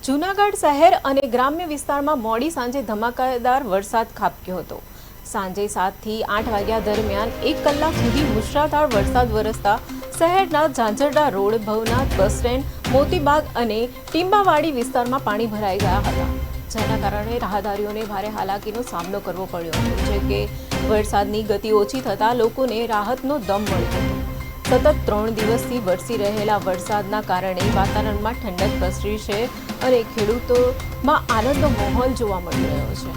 જૂનાગઢ શહેર અને ગ્રામ્ય વિસ્તારમાં મોડી સાંજે ધમાકેદાર વરસાદ ખાબક્યો હતો। સાંજે 7 થી 8 વાગ્યા દરમિયાન 1 કલાક સુધી મુશળધાર વરસાદ વરસતા શહેરના Zanzarda road, Bhavnath bus stand, Moti Bagh અને ટીંબાવાડી વિસ્તારમાં પાણી ભરાઈ ગયા હતા, જેના કારણે રાહદારીઓને ભારે હાલાકીનો સામનો કરવો પડ્યો હતો। જે કે વરસાદની ગતિ ઓછી થતાં લોકોને રાહતનો દમ મળ્યો હતો। સતત 3 દિવસથી વરસી રહેલા વરસાદના કારણે વાતાવરણમાં ઠંડક પ્રસરી છે અને ખેડૂતોમાં આનંદનો માહોલ જોવા મળી રહ્યો છે।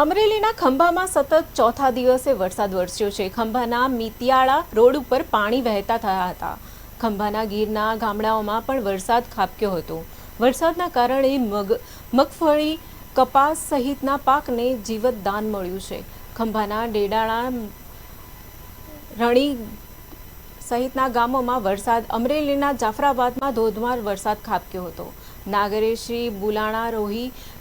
અમરેલીના ખંભામાં સતત ચોથા દિવસે વરસાદ વરસ્યો છે। ખંભાના મિતિયાળા રોડ ઉપર પાણી વહેતા થયા હતા। ખંભાના ગીરના ગામડાઓમાં પણ વરસાદ ખાબક્યો હતો। વરસાદના કારણે મગફળી, કપાસ સહિતના પાકને જીવતદાન મળ્યું છે। ખંભાના ડેડાણા, રણી સહિતના ગામોમાં વરસાદ, અમરેલીના જાફરાબાદમાં ધોધમાર વરસાદ ખાબક્યો હતો। નાગરેશ્રી, બુલાણા,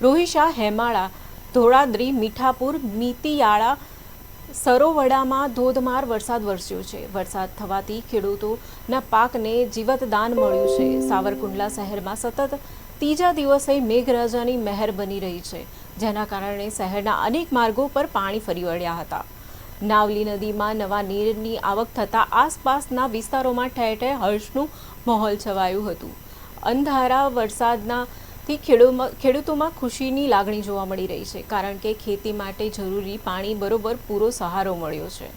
રોહિશા, હેમાળા, ધોળાદ્રી, મીઠાપુર, મિતિયાળા, સરોવડામાં ધોધમાર વરસાદ વરસ્યો છે। વરસાદ થવાથી ખેડૂતોના પાકને જીવતદાન મળ્યું છે। સાવરકુંડલા શહેરમાં સતત ત્રીજા દિવસે મેઘરાજાની મહેર બની રહી છે, જેના કારણે શહેરના અનેક માર્ગો પર પાણી ફરી વળ્યા હતા। નાવલી નદીમાં નવા નીરની આવક થતાં આસપાસના વિસ્તારોમાં ઠેર ઠેર હર્ષનું માહોલ છવાયું હતું। અંધારા વરસાદથી ખેડૂતોમાં ખુશીની લાગણી જોવા મળી રહી છે, કારણ કે ખેતી માટે જરૂરી પાણી બરોબર પૂરો સહારો મળ્યો છે।